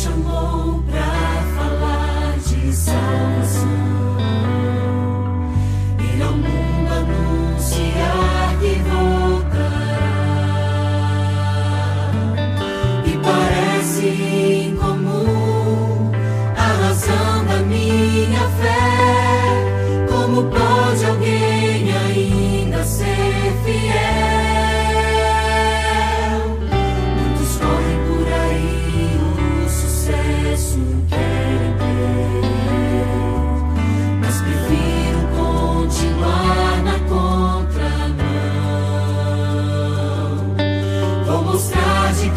chamou pra falar de salvação, ir ao mundo anunciar que voltará. E parece incomum a razão da minha fé. Como pode alguém ainda ser fiel?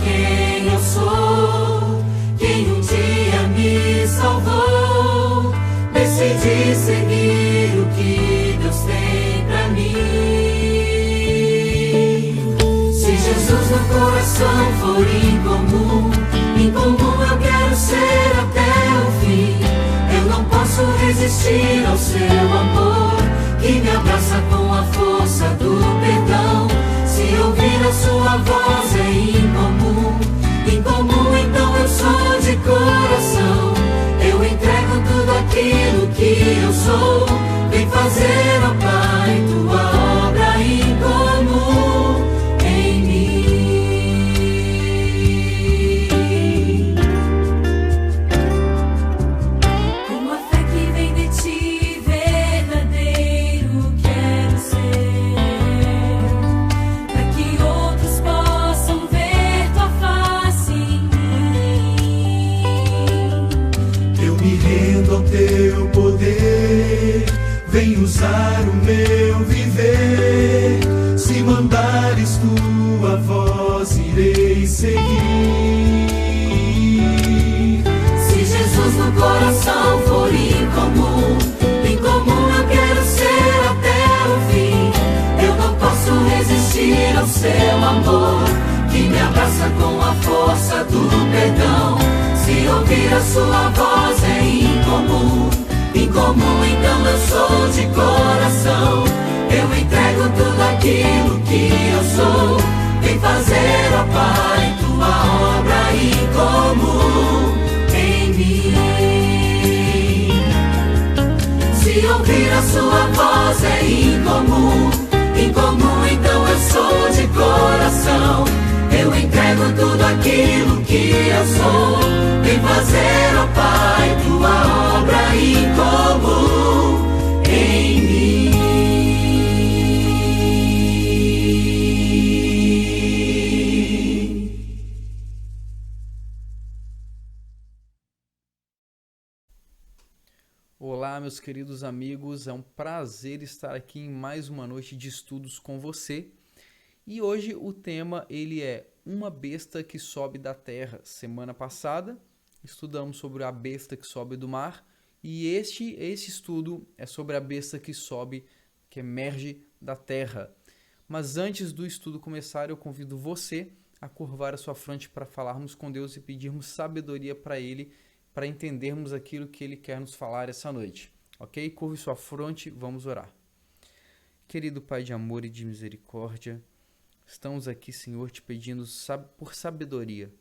Quem eu sou, quem um dia me salvou, decidi seguir o que Deus tem pra mim. Se Jesus no coração for incomum, incomum eu quero ser até o fim. Eu não posso resistir ao seu amor, que me abraça com a força do perdão. Se ouvir a sua voz é incomum, incomum, então eu sou de coração. Eu entrego tudo aquilo que eu sou. Vem fazer, ó Pai, tua obra incomum em mim. Com a fé que vem de ti, verdadeiro quero ser. Ao teu poder, vem usar o meu viver. Se mandares tua voz, irei seguir. Se Jesus no coração for incomum, incomum eu quero ser até o fim. Eu não posso resistir ao seu amor, que me abraça com a força do perdão. Se ouvir a sua voz é incomum, incomum, então eu sou de coração. Eu entrego tudo aquilo que eu sou. Vem fazer, ó Pai, tua obra incomum em mim. Se ouvir a sua voz é incomum, incomum, então eu sou de coração. Eu entrego tudo aquilo que eu sou. Vem fazer, ó Pai, tua obra incomum em mim. Olá, meus queridos amigos, é um prazer estar aqui em mais uma noite de estudos com você. E hoje o tema ele é uma besta que sobe da terra. Semana passada estudamos sobre a besta que sobe do mar e esse estudo é sobre a besta que sobe, que emerge da terra. Mas antes do estudo começar, eu convido você a curvar a sua fronte para falarmos com Deus e pedirmos sabedoria para Ele, para entendermos aquilo que Ele quer nos falar essa noite. Ok? Curve sua fronte, vamos orar. Querido Pai de amor e de misericórdia, estamos aqui, Senhor, te pedindo por sabedoria,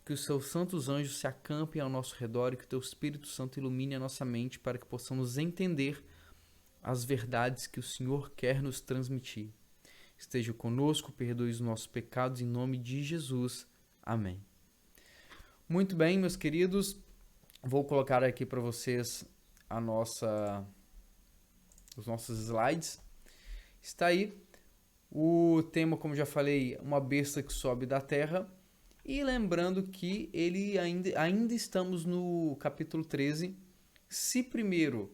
que os seus santos anjos se acampem ao nosso redor e que o teu Espírito Santo ilumine a nossa mente para que possamos entender as verdades que o Senhor quer nos transmitir. Esteja conosco, perdoe os nossos pecados, em nome de Jesus. Amém. Muito bem, meus queridos, vou colocar aqui para vocês os nossos slides. Está aí. O tema, como já falei, uma besta que sobe da terra. E lembrando que ainda estamos no capítulo 13. Se primeiro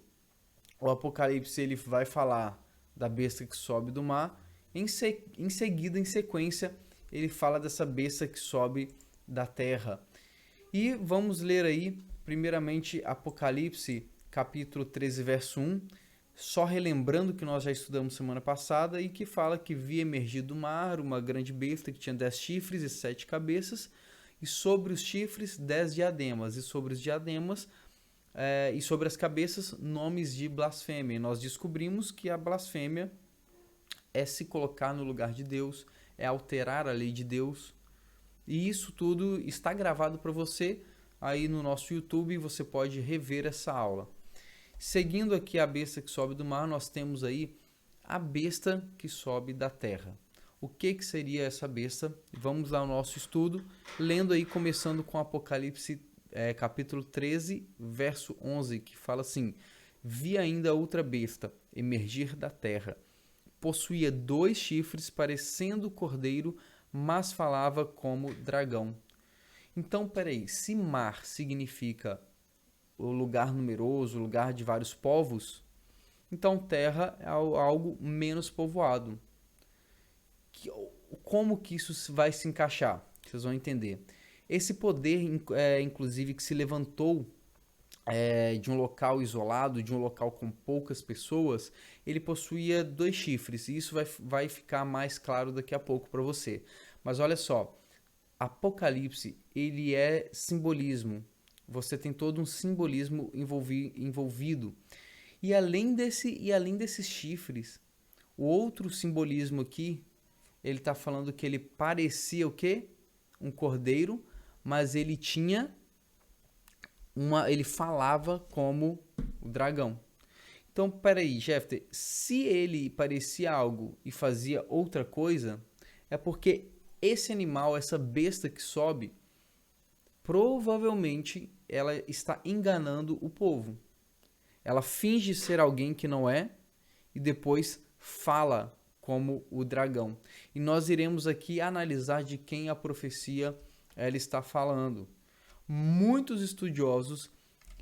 o Apocalipse ele vai falar da besta que sobe do mar, em seguida, em sequência, ele fala dessa besta que sobe da terra. E vamos ler aí, primeiramente, Apocalipse, capítulo 13, verso 1. Só relembrando que nós já estudamos semana passada e que fala que via emergir do mar uma grande besta que tinha 10 chifres e 7 cabeças, e sobre os chifres 10 diademas, e sobre os diademas e sobre as cabeças nomes de blasfêmia. E nós descobrimos que a blasfêmia é se colocar no lugar de Deus, é alterar a lei de Deus, e isso tudo está gravado para você. aí no nosso YouTube, você pode rever essa aula. Seguindo aqui a besta que sobe do mar, nós temos aí a besta que sobe da terra. O que seria essa besta? Vamos lá ao nosso estudo, lendo aí, começando com Apocalipse capítulo 13, verso 11, que fala assim: vi ainda outra besta emergir da terra. Possuía 2 chifres, parecendo cordeiro, mas falava como dragão. Então, peraí, se mar significa o lugar numeroso, o lugar de vários povos, então terra é algo menos povoado. Como que isso vai se encaixar? Vocês vão entender. Esse poder, inclusive, que se levantou de um local isolado, de um local com poucas pessoas, ele possuía 2 chifres, e isso vai ficar mais claro daqui a pouco para você. Mas olha só, Apocalipse, ele é simbolismo. Você tem todo um simbolismo envolvido. E além desses chifres, o outro simbolismo aqui, ele está falando que ele parecia o quê? Um cordeiro, mas ele tinha ele falava como o dragão. Então, peraí, Jefter, se ele parecia algo e fazia outra coisa, é porque esse animal, essa besta que sobe, provavelmente ela está enganando o povo. Ela finge ser alguém que não é e depois fala como o dragão. E nós iremos aqui analisar de quem a profecia ela está falando. Muitos estudiosos,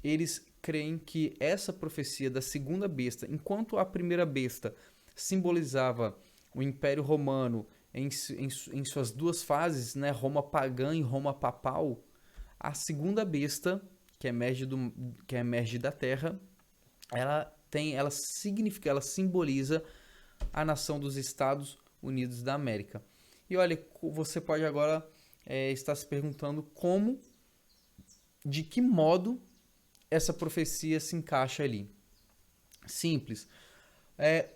eles creem que essa profecia da segunda besta, enquanto a primeira besta simbolizava o Império Romano em suas 2 fases, né, Roma pagã e Roma papal, a segunda besta, que emerge da terra, ela simboliza a nação dos Estados Unidos da América. E olha, você pode agora estar se perguntando de que modo essa profecia se encaixa ali. Simples.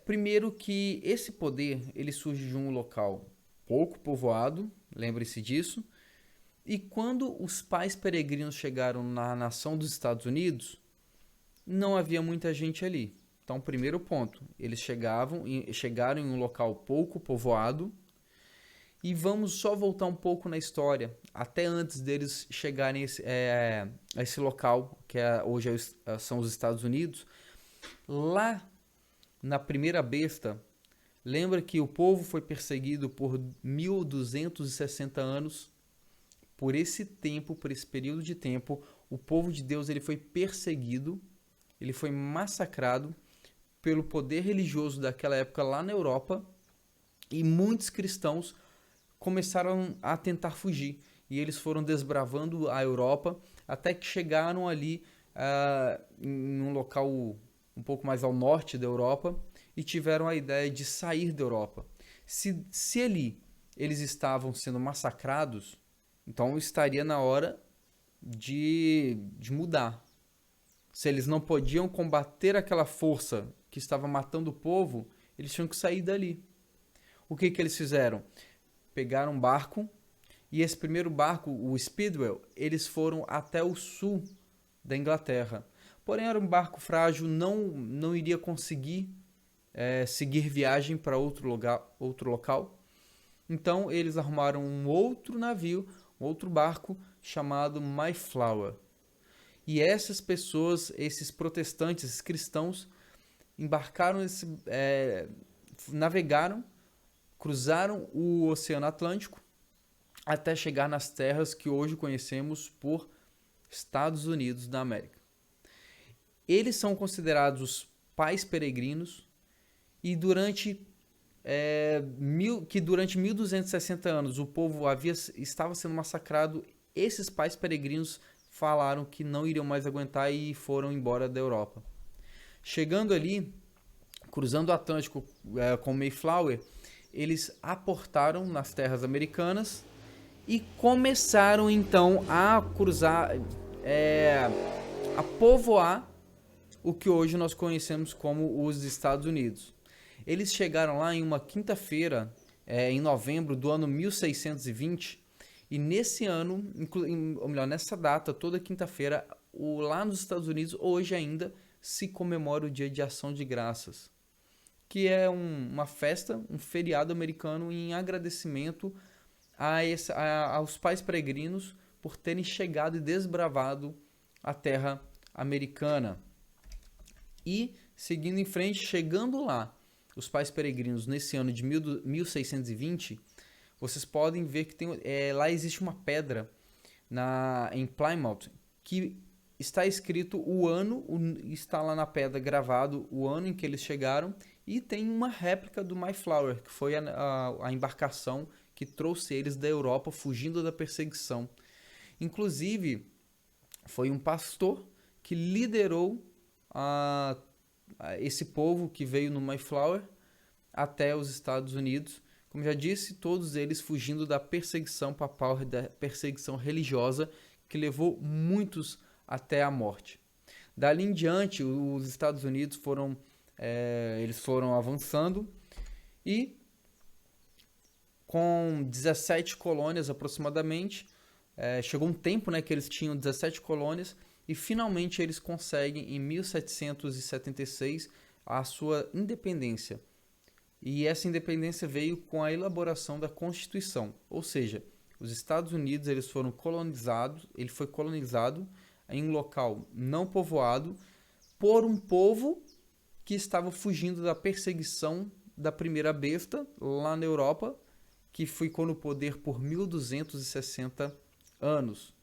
Primeiro que esse poder ele surge de um local pouco povoado, lembre-se disso, e quando os pais peregrinos chegaram na nação dos Estados Unidos, não havia muita gente ali. Então, primeiro ponto, eles chegaram em um local pouco povoado. E vamos só voltar um pouco na história, até antes deles chegarem a esse local, que hoje são os Estados Unidos. Lá, na primeira besta, lembra que o povo foi perseguido por 1260 anos. Por esse período de tempo, o povo de Deus ele foi perseguido, ele foi massacrado pelo poder religioso daquela época lá na Europa, e muitos cristãos começaram a tentar fugir, e eles foram desbravando a Europa até que chegaram ali em um local um pouco mais ao norte da Europa e tiveram a ideia de sair da Europa. Se ali eles estavam sendo massacrados, então estaria na hora de mudar. Se eles não podiam combater aquela força que estava matando o povo, eles tinham que sair dali. O que eles fizeram? Pegaram um barco, e esse primeiro barco, o Speedwell, eles foram até o sul da Inglaterra. Porém, era um barco frágil, não iria conseguir seguir viagem para outro local. Então, eles arrumaram um outro navio, um outro barco, chamado Mayflower. E essas pessoas, esses protestantes, esses cristãos, embarcaram, navegaram, cruzaram o Oceano Atlântico até chegar nas terras que hoje conhecemos por Estados Unidos da América. Eles são considerados os pais peregrinos e durante 1260 anos o povo estava sendo massacrado. Esses pais peregrinos falaram que não iriam mais aguentar e foram embora da Europa. Chegando ali, cruzando o Atlântico com Mayflower, eles aportaram nas terras americanas e começaram então a cruzar, a povoar o que hoje nós conhecemos como os Estados Unidos. Eles chegaram lá em uma quinta-feira, em novembro do ano 1620, E nesse ano, ou melhor, nessa data, toda quinta-feira, lá nos Estados Unidos, hoje ainda, se comemora o Dia de Ação de Graças, que é uma festa, um feriado americano em agradecimento aos pais peregrinos por terem chegado e desbravado a terra americana. E, seguindo em frente, chegando lá, os pais peregrinos nesse ano de 1620, vocês podem ver que lá existe uma pedra em Plymouth que está escrito o ano, está lá na pedra gravado o ano em que eles chegaram, e tem uma réplica do Mayflower, que foi a embarcação que trouxe eles da Europa fugindo da perseguição. Inclusive, foi um pastor que liderou esse povo que veio no Mayflower até os Estados Unidos. Como já disse, todos eles fugindo da perseguição papal, da perseguição religiosa, que levou muitos até a morte. Dali em diante, os Estados Unidos eles foram avançando, e com 17 colônias aproximadamente, chegou um tempo, né, que eles tinham 17 colônias, e finalmente eles conseguem, em 1776, a sua independência. E essa independência veio com a elaboração da Constituição, ou seja, os Estados Unidos ele foi colonizado em um local não povoado por um povo que estava fugindo da perseguição da primeira besta lá na Europa, que ficou no poder por 1260 anos.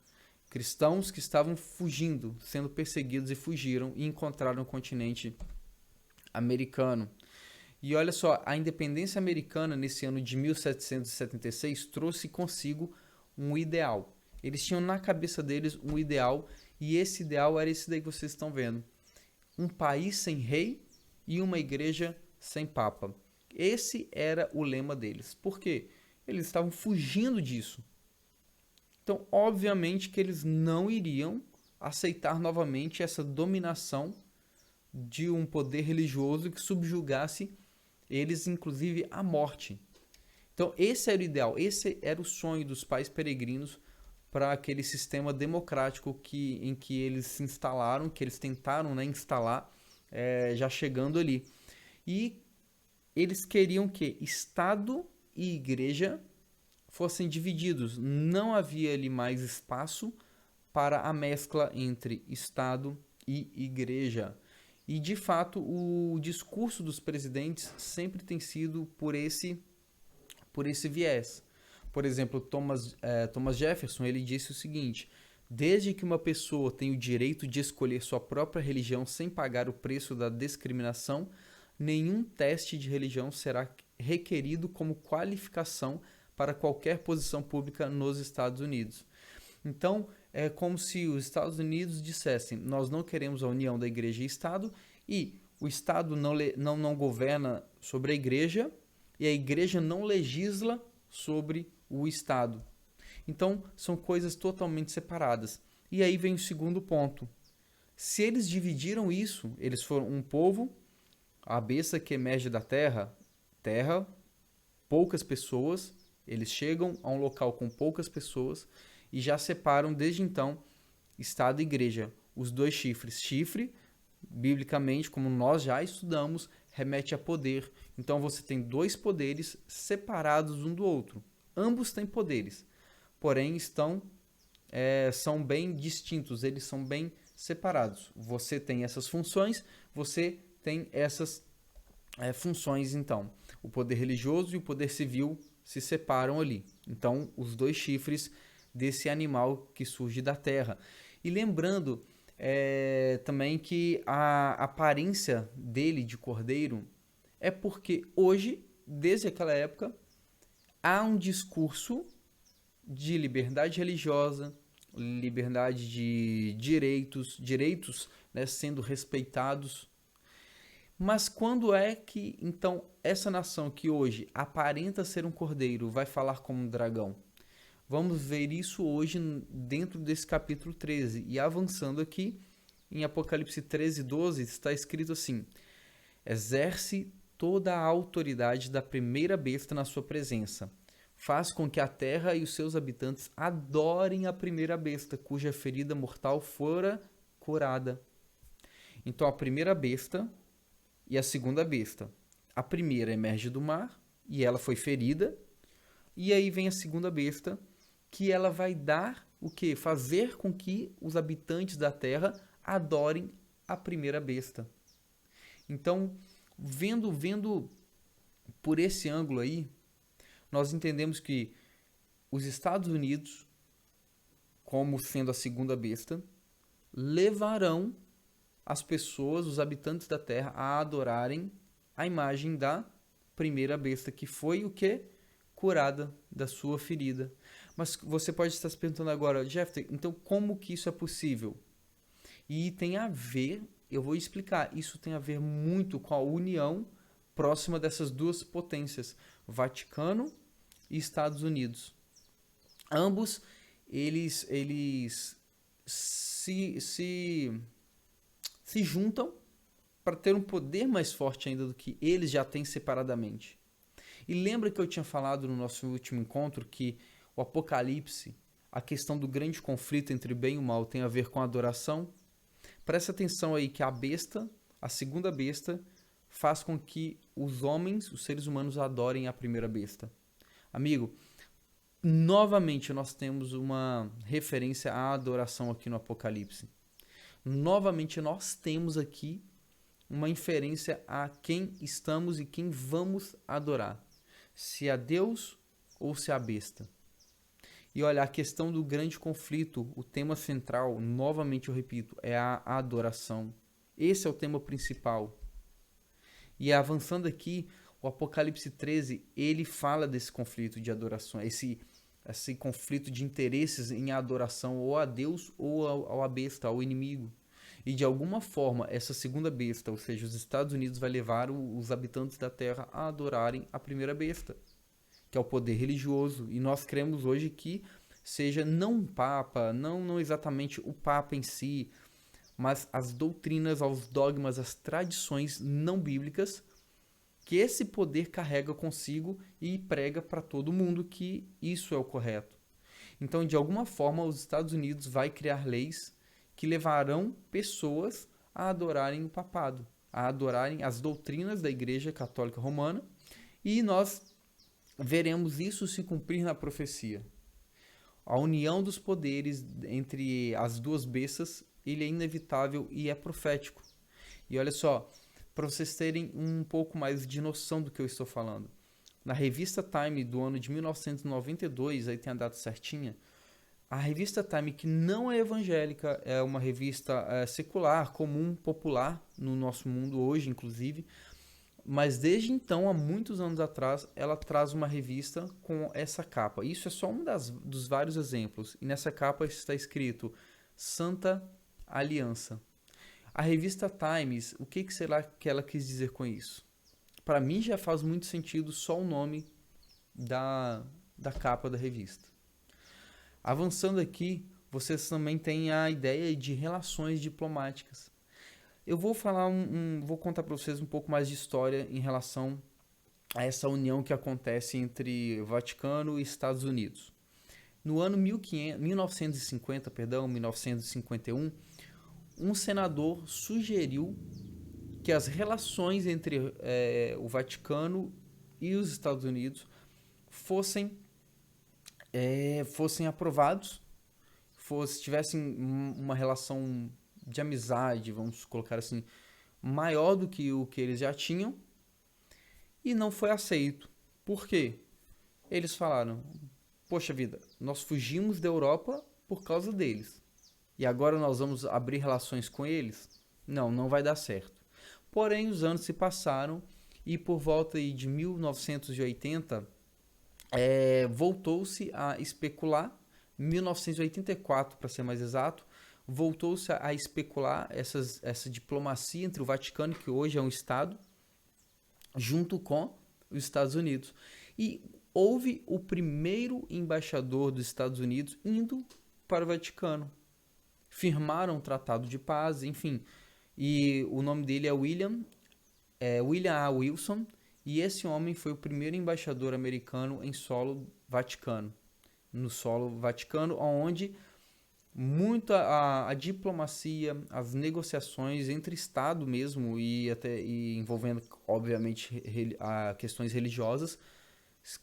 Cristãos que estavam fugindo, sendo perseguidos, e fugiram e encontraram o continente americano. E olha só, a independência americana nesse ano de 1776 trouxe consigo um ideal. Eles tinham na cabeça deles um ideal, e esse ideal era esse daí que vocês estão vendo. Um país sem rei e uma igreja sem papa. Esse era o lema deles. Por quê? Eles estavam fugindo disso. Então, obviamente que eles não iriam aceitar novamente essa dominação de um poder religioso que subjugasse eles, inclusive, à morte. Então, esse era o ideal, esse era o sonho dos pais peregrinos para aquele sistema democrático em que eles se instalaram, que eles tentaram, né, instalar, já chegando ali. E eles queriam que Estado e Igreja fossem divididos. Não havia ali mais espaço para a mescla entre Estado e Igreja. E, de fato, o discurso dos presidentes sempre tem sido por esse viés. Por exemplo, Thomas Jefferson, ele disse o seguinte: desde que uma pessoa tem o direito de escolher sua própria religião sem pagar o preço da discriminação, nenhum teste de religião será requerido como qualificação para qualquer posição pública nos Estados Unidos. Então, é como se os Estados Unidos dissessem: nós não queremos a união da igreja e Estado, e o Estado não governa sobre a igreja, e a igreja não legisla sobre o Estado. Então, são coisas totalmente separadas. E aí vem o segundo ponto. Se eles dividiram isso, eles foram um povo, a besta que emerge da terra, poucas pessoas, eles chegam a um local com poucas pessoas, e já separam desde então Estado e Igreja. Os dois chifres. Chifre, biblicamente, como nós já estudamos, remete a poder. Então você tem dois poderes separados um do outro. Ambos têm poderes, porém são bem distintos, eles são bem separados. Você tem essas funções, você tem essas funções, então. O poder religioso e o poder civil se separam ali. Então, os dois chifres desse animal que surge da terra. E lembrando também que a aparência dele de cordeiro é porque hoje, desde aquela época, há um discurso de liberdade religiosa, liberdade de direitos, né, sendo respeitados. Mas quando é que, então, essa nação que hoje aparenta ser um cordeiro vai falar como um dragão? Vamos ver isso hoje dentro desse capítulo 13. E avançando aqui, em Apocalipse 13:12, está escrito assim: exerce toda a autoridade da primeira besta na sua presença. faz com que a terra e os seus habitantes adorem a primeira besta, cuja ferida mortal fora curada. Então a primeira besta e a segunda besta. A primeira emerge do mar e ela foi ferida. E aí vem a segunda besta, que ela vai dar o quê? Fazer com que os habitantes da terra adorem a primeira besta. Então, vendo por esse ângulo aí, nós entendemos que os Estados Unidos, como sendo a segunda besta, levarão as pessoas, os habitantes da terra, a adorarem a imagem da primeira besta, que foi o quê? Curada da sua ferida. Mas você pode estar se perguntando agora, Jeff, então como que isso é possível? E tem a ver, eu vou explicar, isso tem a ver muito com a união próxima dessas duas potências, Vaticano e Estados Unidos. Ambos, eles se juntam para ter um poder mais forte ainda do que eles já têm separadamente. E lembra que eu tinha falado no nosso último encontro que o Apocalipse, a questão do grande conflito entre o bem e o mal tem a ver com a adoração? Presta atenção aí que a besta, a segunda besta, faz com que os homens, os seres humanos, adorem a primeira besta. Amigo, novamente nós temos uma referência à adoração aqui no Apocalipse. Novamente nós temos aqui uma inferência a quem estamos e quem vamos adorar. Se a Deus ou se a besta. E olha, a questão do grande conflito, o tema central, novamente eu repito, é a adoração. Esse é o tema principal. E avançando aqui, o Apocalipse 13, ele fala desse conflito de adoração, esse conflito de interesses em adoração ou a Deus ou ao besta, ao inimigo. E de alguma forma, essa segunda besta, ou seja, os Estados Unidos, vai levar os habitantes da Terra a adorarem a primeira besta, que é o poder religioso. E nós cremos hoje que seja não um papa, não exatamente o papa em si, mas as doutrinas, os dogmas, as tradições não bíblicas que esse poder carrega consigo e prega para todo mundo que isso é o correto. Então, de alguma forma, os Estados Unidos vai criar leis que levarão pessoas a adorarem o papado, a adorarem as doutrinas da Igreja Católica Romana, e nós veremos isso se cumprir na profecia. A união dos poderes entre as duas bestas, ele é inevitável e é profético. E olha só, para vocês terem um pouco mais de noção do que eu estou falando, na revista Time do ano de 1992, aí tem a data certinha, a revista Time, que não é evangélica, é uma revista secular, comum, popular no nosso mundo hoje, inclusive, mas desde então, há muitos anos atrás, ela traz uma revista com essa capa. Isso é só um dos vários exemplos. E nessa capa está escrito Santa Aliança. A revista Times, o que será que ela quis dizer com isso? Para mim já faz muito sentido só o nome da capa da revista. Avançando aqui, vocês também têm a ideia de relações diplomáticas. Eu vou falar vou contar para vocês um pouco mais de história em relação a essa união que acontece entre Vaticano e Estados Unidos. No ano 1951, um senador sugeriu que as relações entre o Vaticano e os Estados Unidos fossem aprovados, tivessem uma relação de amizade, vamos colocar assim, maior do que o que eles já tinham, e não foi aceito. Por quê? Eles falaram, poxa vida, nós fugimos da Europa por causa deles, e agora nós vamos abrir relações com eles? Não vai dar certo. Porém, os anos se passaram, e por volta de 1980, voltou-se a especular, 1984 para ser mais exato, voltou-se a especular essa diplomacia entre o Vaticano, que hoje é um Estado, junto com os Estados Unidos. E houve o primeiro embaixador dos Estados Unidos indo para o Vaticano. Firmaram um tratado de paz, enfim. E o nome dele é William A. Wilson, e esse homem foi o primeiro embaixador americano em solo Vaticano. No solo Vaticano, onde muito a diplomacia, as negociações entre Estado mesmo e envolvendo, obviamente, questões religiosas,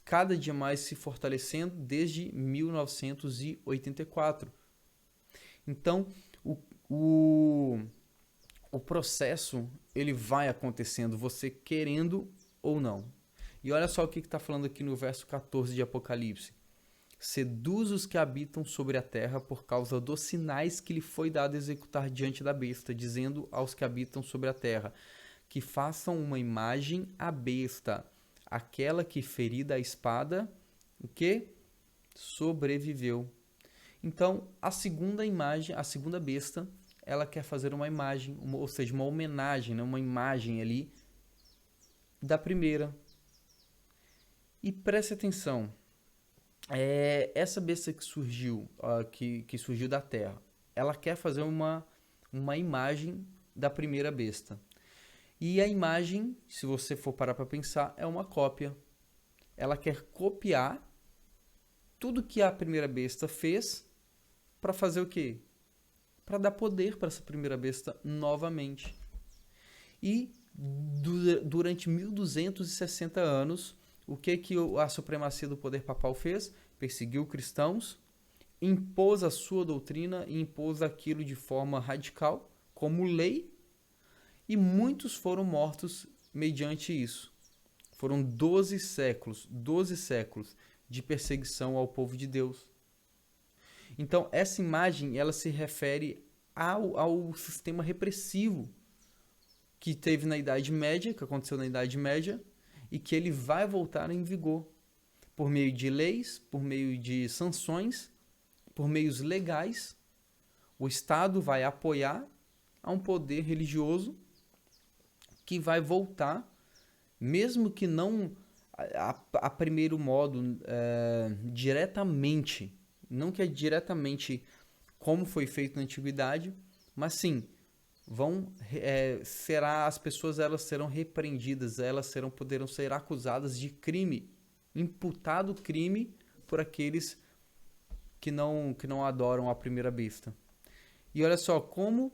cada dia mais se fortalecendo desde 1984. Então, o processo ele vai acontecendo, você querendo ou não. E olha só o que está falando aqui no verso 14 de Apocalipse. Seduz os que habitam sobre a terra por causa dos sinais que lhe foi dado executar diante da besta, dizendo aos que habitam sobre a terra, que façam uma imagem à besta, aquela que ferida a espada, o que? Sobreviveu. Então, a segunda imagem, a segunda besta, ela quer fazer uma imagem, ou seja, uma homenagem, né? Uma imagem ali da primeira. E preste atenção, essa besta que surgiu, que surgiu da terra, ela quer fazer uma imagem da primeira besta. E a imagem, se você for parar para pensar, é uma cópia. Ela quer copiar tudo que a primeira besta fez para fazer o quê? Para dar poder para essa primeira besta novamente. E durante 1260 anos, o que a supremacia do poder papal fez? Perseguiu cristãos, impôs a sua doutrina e impôs aquilo de forma radical, como lei, e muitos foram mortos mediante isso. Foram 12 séculos de perseguição ao povo de Deus. Então, essa imagem ela se refere ao sistema repressivo que teve na Idade Média, que aconteceu na Idade Média, e que ele vai voltar em vigor por meio de leis, por meio de sanções, por meios legais. O Estado vai apoiar a um poder religioso que vai voltar, mesmo que não a primeiro modo diretamente, não que é diretamente como foi feito na antiguidade, mas sim, as pessoas elas serão repreendidas, poderão ser acusadas de crime, imputado crime por aqueles que não adoram a primeira besta. E olha só como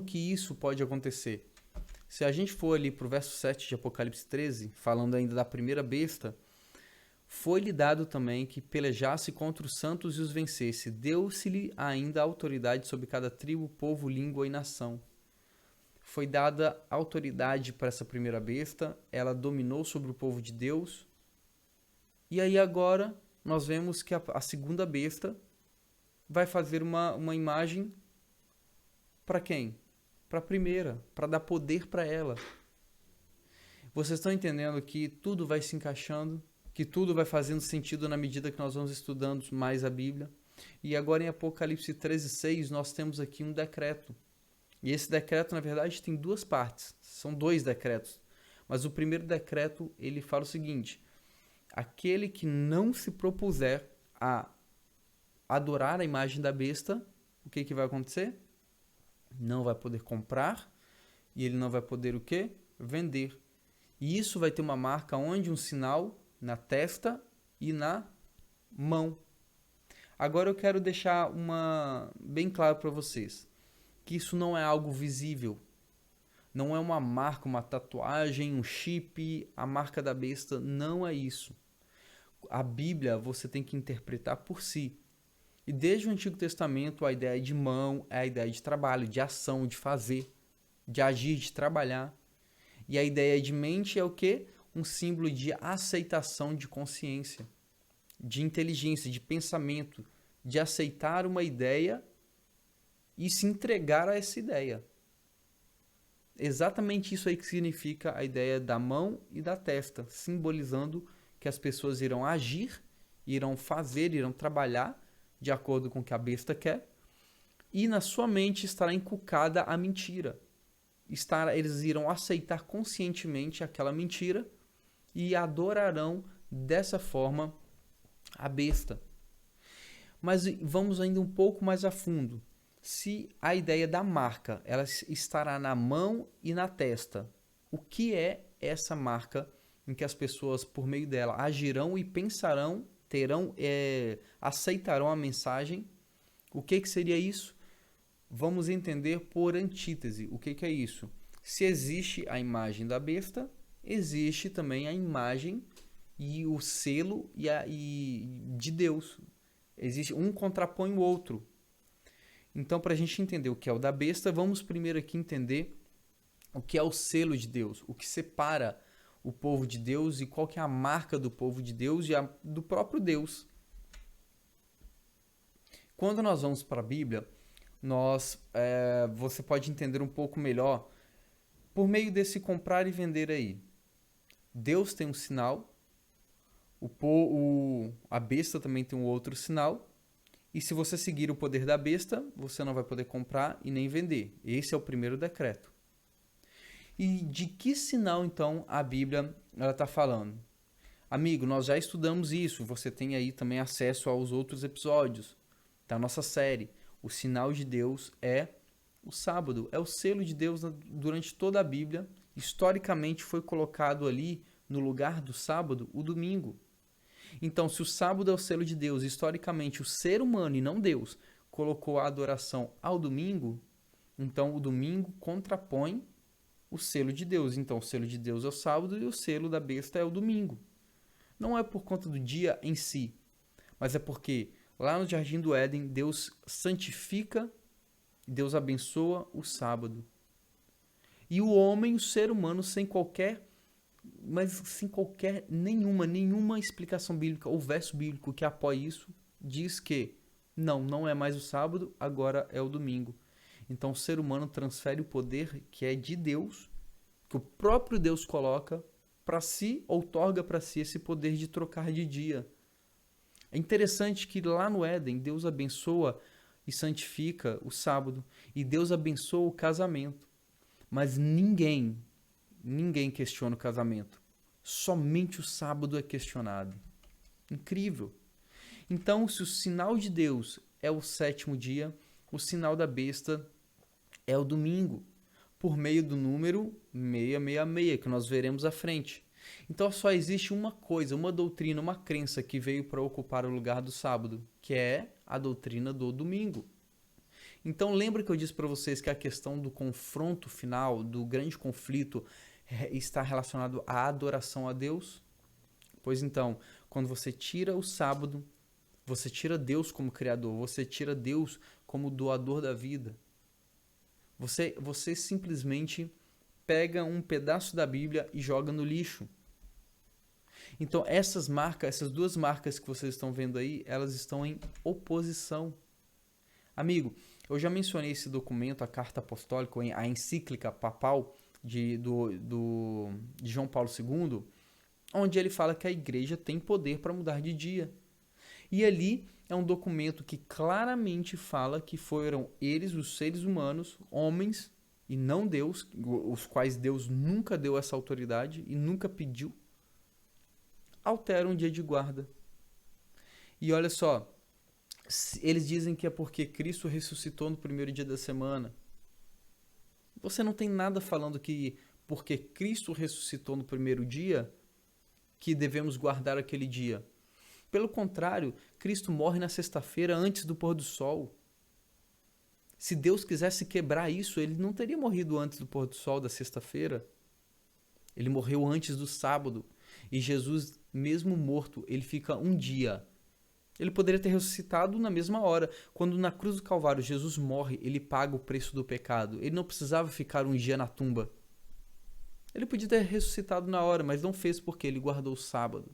que isso pode acontecer. Se a gente for ali para o verso 7 de Apocalipse 13, falando ainda da primeira besta, foi-lhe dado também que pelejasse contra os santos e os vencesse. Deu-se-lhe ainda autoridade sobre cada tribo, povo, língua e nação. Foi dada autoridade para essa primeira besta, ela dominou sobre o povo de Deus. E aí agora nós vemos que a segunda besta vai fazer uma imagem para quem? Para a primeira, para dar poder para ela. Vocês estão entendendo que tudo vai se encaixando? Que tudo vai fazendo sentido na medida que nós vamos estudando mais a Bíblia. E agora em Apocalipse 13:6 nós temos aqui um decreto. E esse decreto, na verdade, tem duas partes. São 2 decretos. Mas o primeiro decreto, ele fala o seguinte: aquele que não se propuser a adorar a imagem da besta, o que vai acontecer? Não vai poder comprar e ele não vai poder o quê? Vender. E isso vai ter uma marca onde? Um sinal na testa e na mão. Agora eu quero deixar bem claro para vocês que isso não é algo visível. Não é uma marca, uma tatuagem, um chip, a marca da besta. Não é isso. A Bíblia você tem que interpretar por si. E desde o Antigo Testamento a ideia de mão é a ideia de trabalho, de ação, de fazer, de agir, de trabalhar. E a ideia de mente é o quê? Um símbolo de aceitação de consciência, de inteligência, de pensamento, de aceitar uma ideia e se entregar a essa ideia. Exatamente isso aí que significa a ideia da mão e da testa, simbolizando que as pessoas irão agir, irão fazer, irão trabalhar de acordo com o que a besta quer, e na sua mente estará inculcada a mentira. Eles irão aceitar conscientemente aquela mentira e adorarão dessa forma a besta. Mas vamos ainda um pouco mais a fundo. Se a ideia da marca ela estará na mão e na testa, o que é essa marca em que as pessoas, por meio dela, agirão e pensarão, aceitarão a mensagem. O que seria isso? Vamos entender por antítese. O que é isso? Se existe a imagem da besta, existe também a imagem e o selo de Deus. Existe um contrapõe o outro. Então, para a gente entender o que é o da besta, vamos primeiro aqui entender o que é o selo de Deus, o que separa o povo de Deus e qual que é a marca do povo de Deus e do próprio Deus. Quando nós vamos para a Bíblia, você pode entender um pouco melhor por meio desse comprar e vender aí. Deus tem um sinal, a besta também tem um outro sinal, e se você seguir o poder da besta, você não vai poder comprar e nem vender. Esse é o primeiro decreto. E de que sinal, então, a Bíblia está falando? Amigo, nós já estudamos isso, você tem aí também acesso aos outros episódios da nossa série. O sinal de Deus é o sábado, é o selo de Deus durante toda a Bíblia. Historicamente foi colocado ali, no lugar do sábado, o domingo. Então, se o sábado é o selo de Deus, historicamente o ser humano e não Deus colocou a adoração ao domingo, então o domingo contrapõe o selo de Deus. Então, o selo de Deus é o sábado e o selo da besta é o domingo. Não é por conta do dia em si, mas é porque lá no Jardim do Éden, Deus santifica, Deus abençoa o sábado. E o homem, o ser humano, sem qualquer nenhuma explicação bíblica ou verso bíblico que apoie isso, diz que não é mais o sábado, agora é o domingo. Então o ser humano transfere o poder que é de Deus, que o próprio Deus coloca para si, outorga para si esse poder de trocar de dia. É interessante que lá no Éden, Deus abençoa e santifica o sábado, e Deus abençoa o casamento. Mas ninguém questiona o casamento. Somente o sábado é questionado. Incrível. Então, se o sinal de Deus é o sétimo dia, o sinal da besta é o domingo, por meio do número 666, que nós veremos à frente. Então só existe uma coisa, uma doutrina, uma crença que veio para ocupar o lugar do sábado, que é a doutrina do domingo. Então lembra que eu disse para vocês que a questão do confronto final, do grande conflito, está relacionado à adoração a Deus? Pois então, quando você tira o sábado, você tira Deus como criador, você tira Deus como doador da vida. Você simplesmente pega um pedaço da Bíblia e joga no lixo. Então essas duas marcas que vocês estão vendo aí, elas estão em oposição. Amigo, eu já mencionei esse documento, a Carta Apostólica, a encíclica papal de João Paulo II, onde ele fala que a igreja tem poder para mudar de dia. E ali é um documento que claramente fala que foram eles, os seres humanos, homens, e não Deus, os quais Deus nunca deu essa autoridade e nunca pediu, alteram o dia de guarda. E olha só, eles dizem que é porque Cristo ressuscitou no primeiro dia da semana. Você não tem nada falando que porque Cristo ressuscitou no primeiro dia, que devemos guardar aquele dia. Pelo contrário, Cristo morre na sexta-feira antes do pôr do sol. Se Deus quisesse quebrar isso, ele não teria morrido antes do pôr do sol da sexta-feira. Ele morreu antes do sábado. E Jesus, mesmo morto, ele fica um dia. Ele poderia ter ressuscitado na mesma hora. Quando na cruz do Calvário Jesus morre, ele paga o preço do pecado. Ele não precisava ficar um dia na tumba. Ele podia ter ressuscitado na hora, mas não fez porque ele guardou o sábado.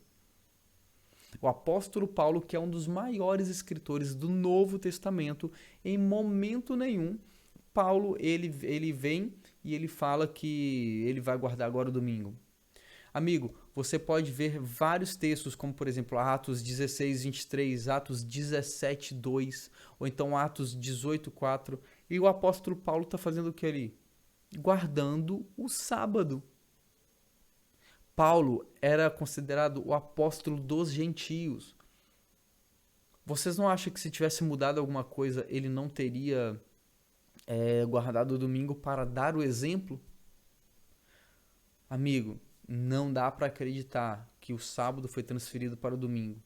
O apóstolo Paulo, que é um dos maiores escritores do Novo Testamento, em momento nenhum, Paulo ele vem e ele fala que ele vai guardar agora o domingo. Amigo, você pode ver vários textos, como por exemplo Atos 16, 23, Atos 17, 2, ou então Atos 18, 4, e o apóstolo Paulo está fazendo o que ali? Guardando o sábado. Paulo era considerado o apóstolo dos gentios. Vocês não acham que se tivesse mudado alguma coisa, ele não teria guardado o domingo para dar o exemplo? Amigo, Não dá para acreditar que o sábado foi transferido para o domingo.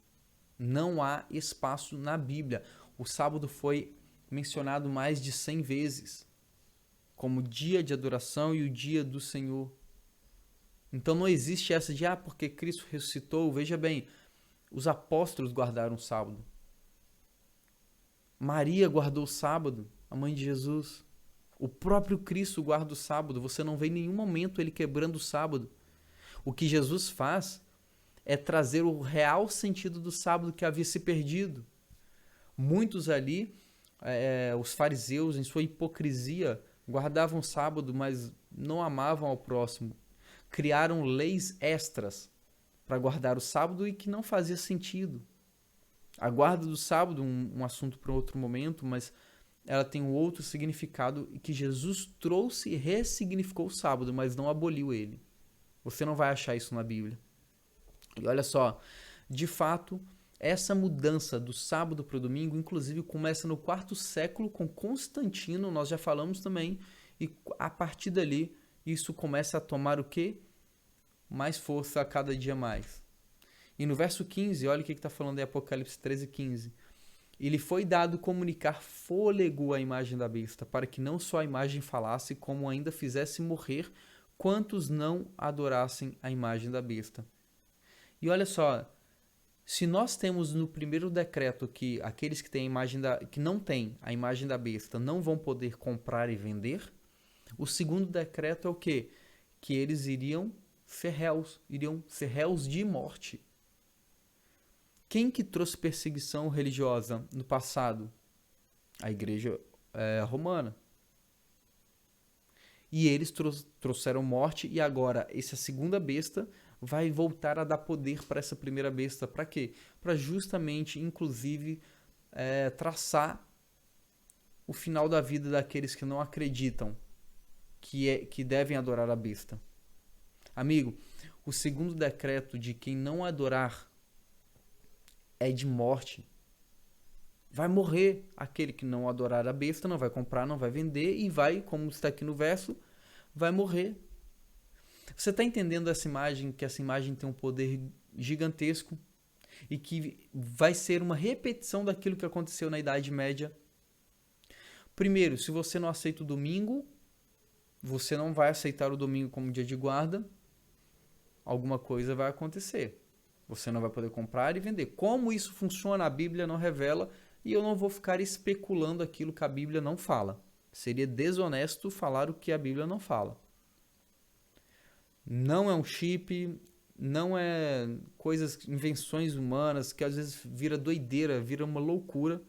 Não há espaço na Bíblia. O sábado foi mencionado mais de 100 vezes como dia de adoração e o dia do Senhor. Então não existe essa de, porque Cristo ressuscitou. Veja bem, os apóstolos guardaram o sábado. Maria guardou o sábado, a mãe de Jesus. O próprio Cristo guarda o sábado. Você não vê em nenhum momento ele quebrando o sábado. O que Jesus faz é trazer o real sentido do sábado que havia se perdido. Muitos ali, os fariseus, em sua hipocrisia, guardavam o sábado, mas não amavam ao próximo. Criaram leis extras para guardar o sábado e que não fazia sentido. A guarda do sábado, um assunto para outro momento, mas ela tem um outro significado e que Jesus trouxe e ressignificou o sábado, mas não aboliu ele. Você não vai achar isso na Bíblia. E olha só, de fato, essa mudança do sábado para o domingo, inclusive, começa no 4º século com Constantino, nós já falamos também, e a partir dali, isso começa a tomar o quê? Mais força a cada dia mais. E no verso 15, olha o que está falando em Apocalipse 13:15. E lhe foi dado comunicar fôlego à imagem da besta, para que não só a imagem falasse, como ainda fizesse morrer quantos não adorassem a imagem da besta. E olha só, se nós temos no primeiro decreto que aqueles que que não têm a imagem da besta não vão poder comprar e vender, o segundo decreto é o quê? Que eles iriam ser réus de morte. Quem que trouxe perseguição religiosa no passado? A igreja romana. E eles trouxeram morte, e agora essa segunda besta vai voltar a dar poder para essa primeira besta. Para quê? Para justamente, inclusive, traçar o final da vida daqueles que não acreditam que devem adorar a besta. Amigo, o segundo decreto de quem não adorar é de morte. Vai morrer aquele que não adorar a besta, não vai comprar, não vai vender e vai, como está aqui no verso, vai morrer. Você está entendendo essa imagem, que essa imagem tem um poder gigantesco e que vai ser uma repetição daquilo que aconteceu na Idade Média? Primeiro, se você não aceita o domingo, você não vai aceitar o domingo como dia de guarda, alguma coisa vai acontecer. Você não vai poder comprar e vender. Como isso funciona, a Bíblia não revela, e eu não vou ficar especulando aquilo que a Bíblia não fala. Seria desonesto falar o que a Bíblia não fala. Não é um chip, não é invenções humanas, que às vezes vira doideira, vira uma loucura,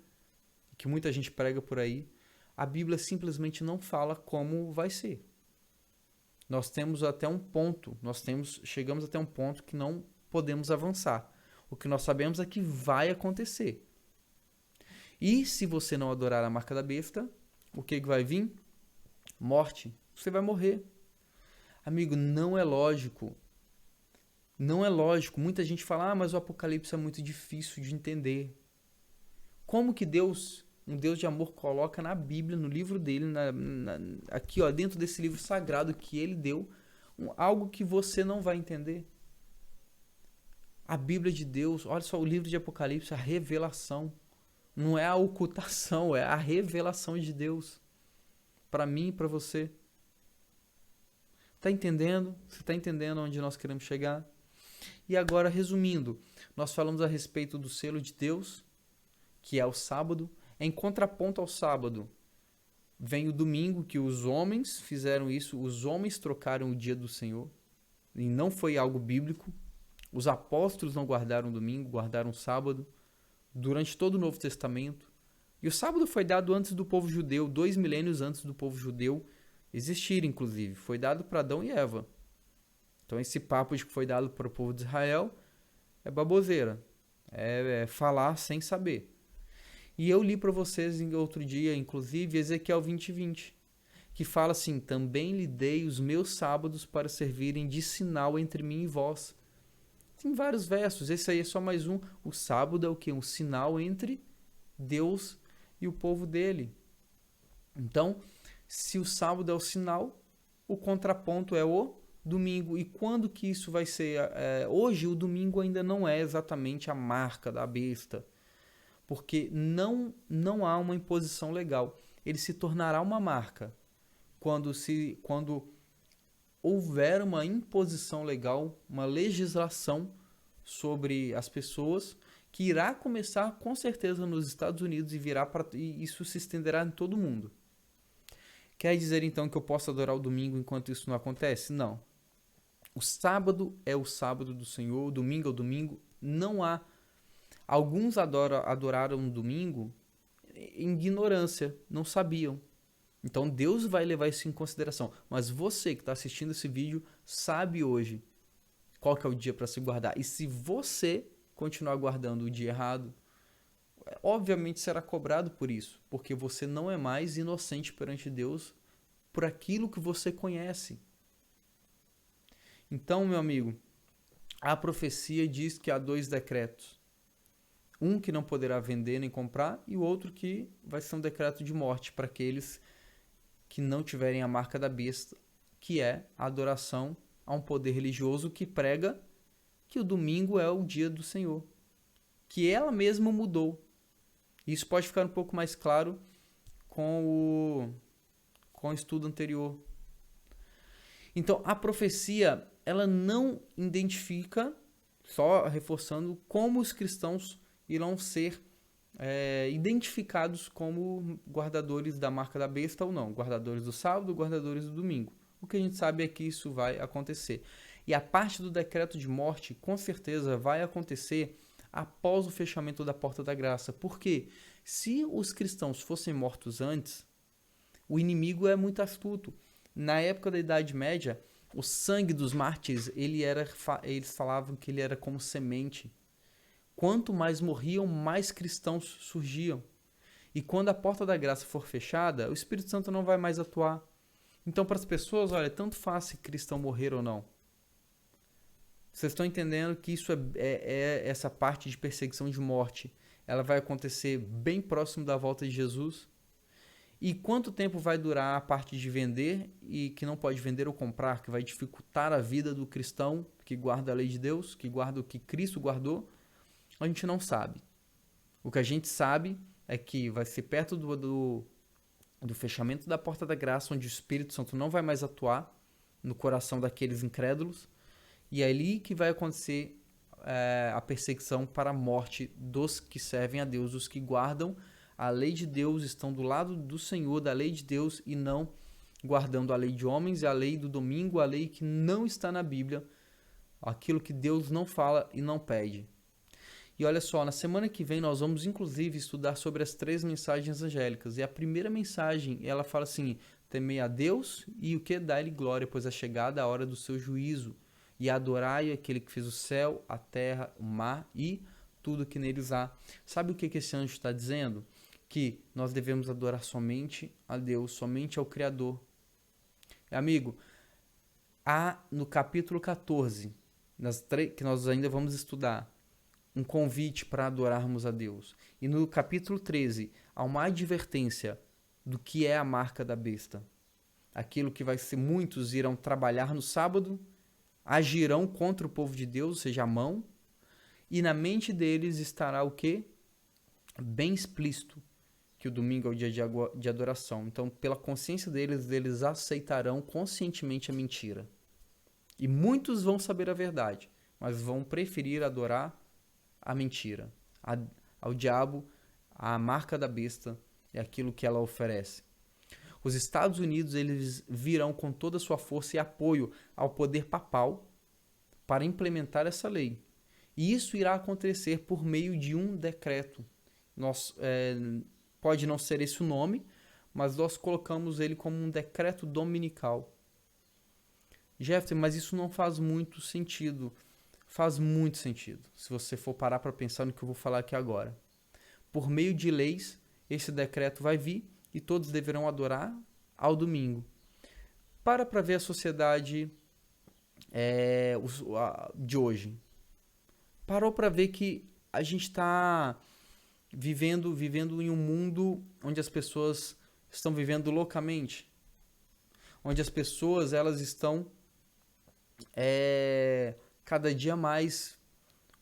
que muita gente prega por aí. A Bíblia simplesmente não fala como vai ser. Nós temos até um ponto, chegamos até um ponto que não podemos avançar. O que nós sabemos é que vai acontecer. E se você não adorar a marca da besta, o que vai vir? Morte. Você vai morrer. Amigo, não é lógico. Não é lógico. Muita gente fala, mas o Apocalipse é muito difícil de entender. Como que Deus, um Deus de amor, coloca na Bíblia, no livro dele, aqui dentro desse livro sagrado que ele deu, algo que você não vai entender? A Bíblia de Deus, olha só, o livro de Apocalipse, a revelação. Não é a ocultação, é a revelação de Deus. Para mim e para você. Está entendendo? Você está entendendo onde nós queremos chegar? E agora, resumindo, nós falamos a respeito do selo de Deus, que é o sábado. Em contraponto ao sábado, vem o domingo, que os homens fizeram isso, os homens trocaram o dia do Senhor, e não foi algo bíblico. Os apóstolos não guardaram o domingo, guardaram o sábado, durante todo o Novo Testamento. E o sábado foi dado antes do povo judeu, 2 milênios antes do povo judeu existir, inclusive. Foi dado para Adão e Eva. Então esse papo de que foi dado para o povo de Israel é baboseira. É falar sem saber. E eu li para vocês em outro dia, inclusive, Ezequiel 20:20, que fala assim: também lhe dei os meus sábados para servirem de sinal entre mim e vós. Tem vários versos, esse aí é só mais um. O sábado é o quê? Um sinal entre Deus e o povo dele. Então, se o sábado é o sinal, o contraponto é o domingo. E quando que isso vai ser? Hoje o domingo ainda não é exatamente a marca da besta, porque não há uma imposição legal. Ele se tornará uma marca quando houver uma imposição legal, uma legislação sobre as pessoas, que irá começar com certeza nos Estados Unidos e isso se estenderá em todo o mundo. Quer dizer então que eu posso adorar o domingo enquanto isso não acontece? Não. O sábado é o sábado do Senhor, o domingo é o domingo. Não há. Alguns adoraram o domingo em ignorância, não sabiam. Então Deus vai levar isso em consideração. Mas você que está assistindo esse vídeo sabe hoje qual que é o dia para se guardar. E se você continuar guardando o dia errado, obviamente será cobrado por isso, porque você não é mais inocente perante Deus por aquilo que você conhece. Então, meu amigo, a profecia diz que há 2 decretos. Um que não poderá vender nem comprar e o outro que vai ser um decreto de morte para aqueles que não tiverem a marca da besta, que é a adoração a um poder religioso que prega que o domingo é o dia do Senhor, que ela mesma mudou. Isso pode ficar um pouco mais claro com o estudo anterior. Então, a profecia, ela não identifica, só reforçando, como os cristãos irão ser identificados como guardadores da marca da besta ou não, guardadores do sábado, guardadores do domingo. O que a gente sabe é que isso vai acontecer. E a parte do decreto de morte, com certeza, vai acontecer após o fechamento da porta da graça. Porque se os cristãos fossem mortos antes, o inimigo é muito astuto. Na época da Idade Média, o sangue dos mártires, eles falavam que ele era como semente. Quanto mais morriam, mais cristãos surgiam. E quando a porta da graça for fechada, o Espírito Santo não vai mais atuar. Então, para as pessoas, olha, tanto faz se cristão morrer ou não. Vocês estão entendendo que isso é essa parte de perseguição de morte. Ela vai acontecer bem próximo da volta de Jesus. E quanto tempo vai durar a parte de vender e que não pode vender ou comprar, que vai dificultar a vida do cristão que guarda a lei de Deus, que guarda o que Cristo guardou? A gente não sabe. O que a gente sabe é que vai ser perto do fechamento da porta da graça, onde o Espírito Santo não vai mais atuar no coração daqueles incrédulos, e é ali que vai acontecer a perseguição para a morte dos que servem a Deus, os que guardam a lei de Deus, estão do lado do Senhor, da lei de Deus, e não guardando a lei de homens, a lei do domingo, a lei que não está na Bíblia, aquilo que Deus não fala e não pede. E olha só, na semana que vem nós vamos inclusive estudar sobre as 3 mensagens angélicas. E a primeira mensagem, ela fala assim: temei a Deus e o que? Dá-lhe glória, pois é chegada a hora do seu juízo. E adorai aquele que fez o céu, a terra, o mar e tudo que neles há. Sabe o que esse anjo está dizendo? Que nós devemos adorar somente a Deus, somente ao Criador. Amigo, há no capítulo 14, que nós ainda vamos estudar, um convite para adorarmos a Deus. E no capítulo 13, há uma advertência do que é a marca da besta. Aquilo que vai ser, muitos irão trabalhar no sábado, agirão contra o povo de Deus, ou seja, a mão, e na mente deles estará o quê? Bem explícito que o domingo é o dia de adoração. Então, pela consciência deles, eles aceitarão conscientemente a mentira. E muitos vão saber a verdade, mas vão preferir adorar a mentira, ao diabo, a marca da besta é aquilo que ela oferece. Os Estados Unidos, eles virão com toda a sua força e apoio ao poder papal para implementar essa lei. E isso irá acontecer por meio de um decreto. Pode não ser esse o nome, mas nós colocamos ele como um decreto dominical. Jefferson, mas isso não faz muito sentido. Faz muito sentido, se você for parar para pensar no que eu vou falar aqui agora. Por meio de leis, esse decreto vai vir e todos deverão adorar ao domingo. Para ver a sociedade de hoje. Parou para ver que a gente está vivendo em um mundo onde as pessoas estão vivendo loucamente. Onde as pessoas elas estão Cada dia mais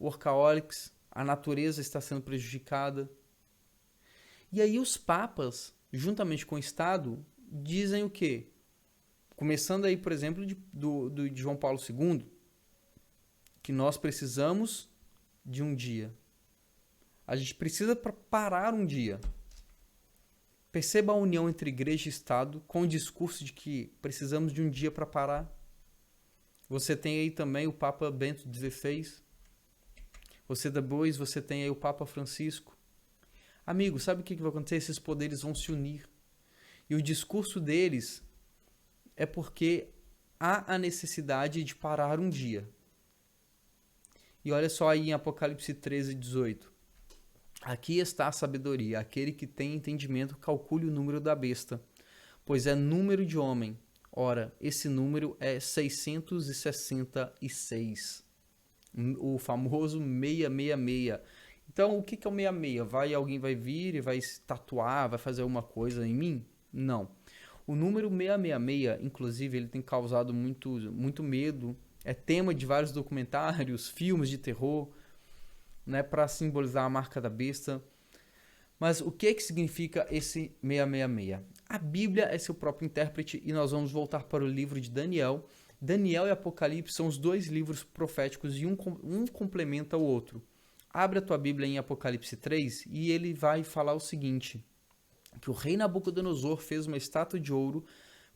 workaholics, a natureza está sendo prejudicada. E aí os papas, juntamente com o Estado, dizem o quê? Começando aí, por exemplo, de João Paulo II, que nós precisamos de um dia. A gente precisa parar um dia. Perceba a união entre igreja e Estado com o discurso de que precisamos de um dia para parar. Você tem aí também o Papa Bento XVI. Você tem aí o Papa Francisco. Amigo, sabe o que vai acontecer? Esses poderes vão se unir. E o discurso deles é porque há a necessidade de parar um dia. E olha só aí em Apocalipse 13, 18. Aqui está a sabedoria. Aquele que tem entendimento, calcule o número da besta, pois é número de homem. Ora, esse número é 666. O famoso 666. Então, o que é o 66? Alguém vai vir e vai se tatuar, vai fazer alguma coisa em mim? Não. O número 666, inclusive, ele tem causado muito medo. É tema de vários documentários, filmes de terror, né, para simbolizar a marca da besta. Mas o que significa esse 666? A Bíblia é seu próprio intérprete e nós vamos voltar para o livro de Daniel. Daniel e Apocalipse são os dois livros proféticos e um complementa o outro. Abre a tua Bíblia em Apocalipse 3 e ele vai falar o seguinte, que o rei Nabucodonosor fez uma estátua de ouro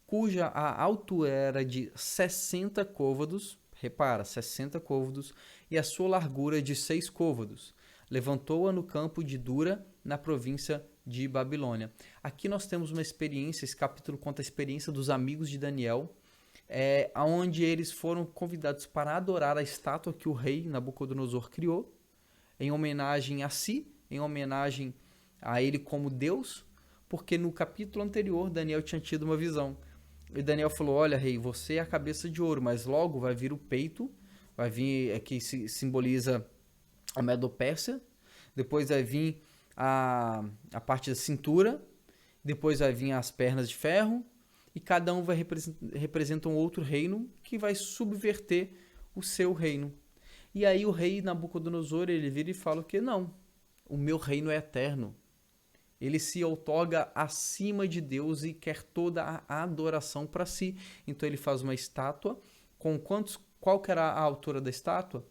cuja a altura era de 60 côvados, repara, 60 côvados, e a sua largura de 6 côvados. Levantou-a no campo de Dura, na província de Babilônia. Aqui nós temos uma experiência, esse capítulo conta a experiência dos amigos de Daniel, onde eles foram convidados para adorar a estátua que o rei Nabucodonosor criou, em homenagem a si, em homenagem a ele como Deus, porque no capítulo anterior Daniel tinha tido uma visão. E Daniel falou, olha rei, você é a cabeça de ouro, mas logo vai vir o peito, vai vir, que simboliza a Medo-Pérsia, depois vai vir a parte da cintura, depois vai vir as pernas de ferro, e cada um representa um outro reino que vai subverter o seu reino. E aí o rei Nabucodonosor, ele vira e fala que não, o meu reino é eterno. Ele se outorga acima de Deus e quer toda a adoração para si. Então ele faz uma estátua com qual que era a altura da estátua?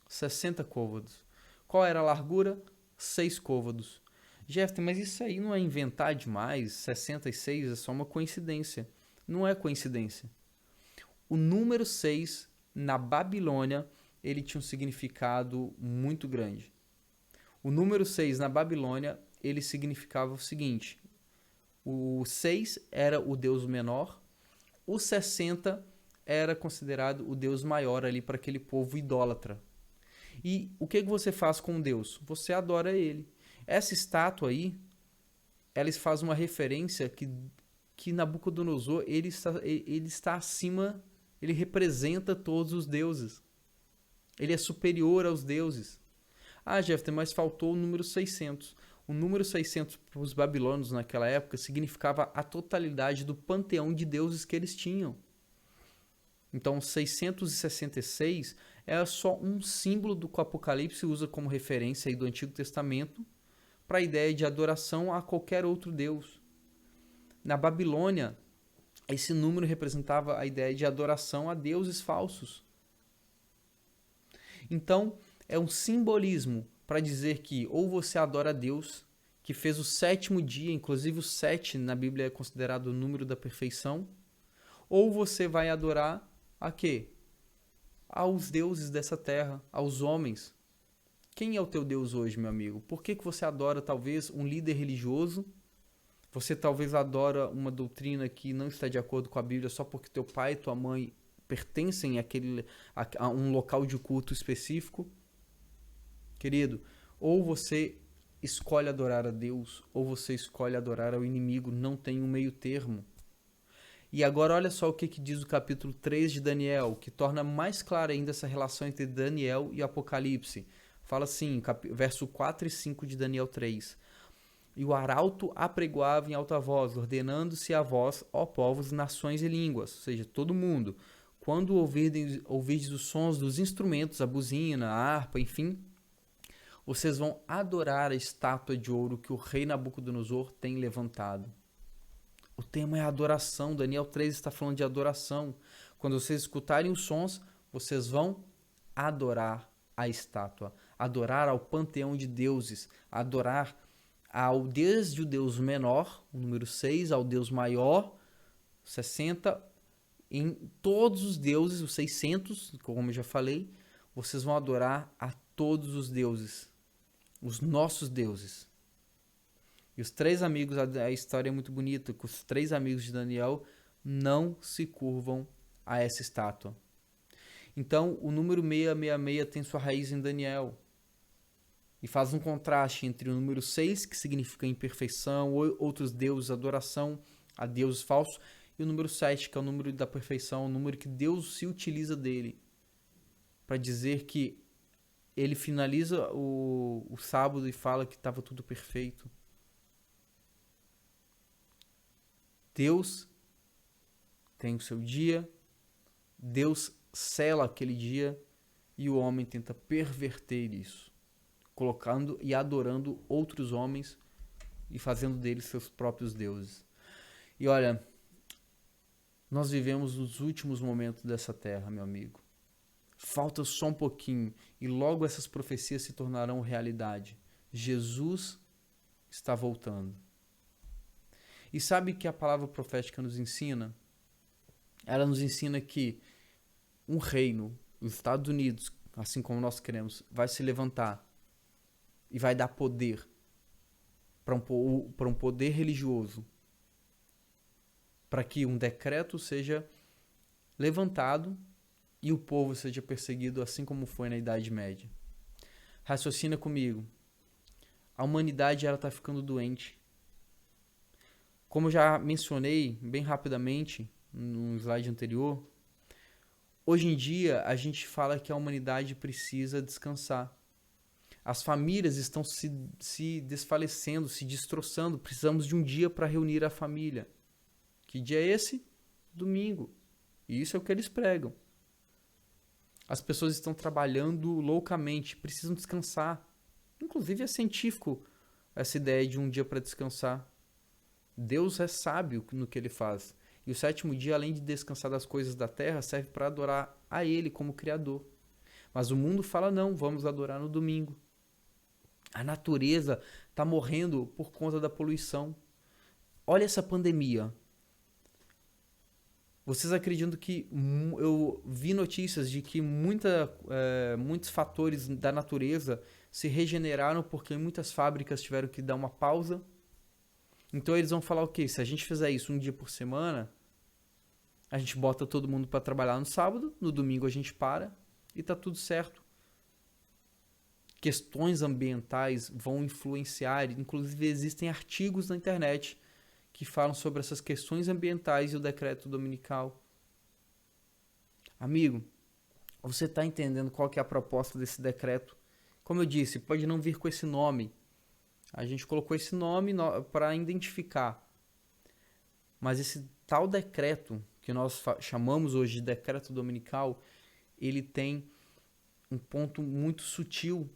60 côvados. Qual era a largura? 6 côvados. Jefferson, mas isso aí não é inventar demais? 66 é só uma coincidência. Não é coincidência. O número 6 na Babilônia, ele tinha um significado muito grande. O número 6 na Babilônia, ele significava o seguinte, o 6 era o deus menor, o 60 era considerado o deus maior ali para aquele povo idólatra. E o que você faz com Deus? Você adora ele. Essa estátua aí, ela faz uma referência que Nabucodonosor, ele está acima, ele representa todos os deuses. Ele é superior aos deuses. Ah, Jefferson, mas faltou o número 600. O número 600 para os babilônios naquela época significava a totalidade do panteão de deuses que eles tinham. Então, 666 é só um símbolo do que o Apocalipse usa como referência aí do Antigo Testamento para a ideia de adoração a qualquer outro deus. Na Babilônia, esse número representava a ideia de adoração a deuses falsos. Então, é um simbolismo para dizer que ou você adora a Deus, que fez o 7º dia, inclusive o 7 na Bíblia é considerado o número da perfeição, ou você vai adorar a quê? Aos deuses dessa terra, aos homens. Quem é o teu Deus hoje, meu amigo? Por que você adora talvez um líder religioso? Você talvez adora uma doutrina que não está de acordo com a Bíblia só porque teu pai e tua mãe pertencem a um local de culto específico? Querido, ou você escolhe adorar a Deus, ou você escolhe adorar ao inimigo, não tem um meio termo. E agora olha só o que diz o capítulo 3 de Daniel, que torna mais clara ainda essa relação entre Daniel e Apocalipse. Fala assim, verso 4 e 5 de Daniel 3. E o arauto apregoava em alta voz, ordenando-se a vós, ó povos, nações e línguas, ou seja, todo mundo, quando ouvirdes os sons dos instrumentos, a buzina, a harpa, enfim, vocês vão adorar a estátua de ouro que o rei Nabucodonosor tem levantado. O tema é adoração. Daniel 3 está falando de adoração. Quando vocês escutarem os sons, vocês vão adorar a estátua, adorar ao panteão de deuses, adorar desde o Deus menor, o número 6, ao Deus maior, 60, em todos os deuses, os 600, como eu já falei, vocês vão adorar a todos os deuses, os nossos deuses. E os 3 amigos, a história é muito bonita, que os 3 amigos de Daniel não se curvam a essa estátua. Então, o número 666 tem sua raiz em Daniel. E faz um contraste entre o número 6, que significa imperfeição, outros deuses, adoração a deuses falsos, e o número 7, que é o número da perfeição, o número que Deus se utiliza dele para dizer que ele finaliza o sábado e fala que estava tudo perfeito. Deus tem o seu dia, Deus sela aquele dia e o homem tenta perverter isso, colocando e adorando outros homens e fazendo deles seus próprios deuses. E olha, nós vivemos os últimos momentos dessa terra, meu amigo. Falta só um pouquinho e logo essas profecias se tornarão realidade. Jesus está voltando. E sabe que a palavra profética nos ensina? Ela nos ensina que um reino, os Estados Unidos, assim como nós queremos, vai se levantar e vai dar poder para um poder religioso, para que um decreto seja levantado e o povo seja perseguido, assim como foi na Idade Média. Raciocina comigo. A humanidade está ficando doente. Como eu já mencionei bem rapidamente no slide anterior, hoje em dia a gente fala que a humanidade precisa descansar. As famílias estão se desfalecendo, se destroçando. Precisamos de um dia para reunir a família. Que dia é esse? Domingo. E isso é o que eles pregam. As pessoas estão trabalhando loucamente, precisam descansar. Inclusive é científico essa ideia de um dia para descansar. Deus é sábio no que ele faz. E o 7º dia, além de descansar das coisas da terra, serve para adorar a ele como Criador. Mas o mundo fala não, vamos adorar no domingo. A natureza está morrendo por conta da poluição. Olha essa pandemia. Vocês acreditam que eu vi notícias de que muitos fatores da natureza se regeneraram porque muitas fábricas tiveram que dar uma pausa? Então eles vão falar o quê? Se a gente fizer isso um dia por semana, a gente bota todo mundo para trabalhar no sábado, no domingo a gente para e tá tudo certo. Questões ambientais vão influenciar, inclusive existem artigos na internet que falam sobre essas questões ambientais e o decreto dominical. Amigo, você está entendendo qual que é a proposta desse decreto? Como eu disse, pode não vir com esse nome. A gente colocou esse nome para identificar. Mas esse tal decreto, que nós chamamos hoje de decreto dominical, ele tem um ponto muito sutil.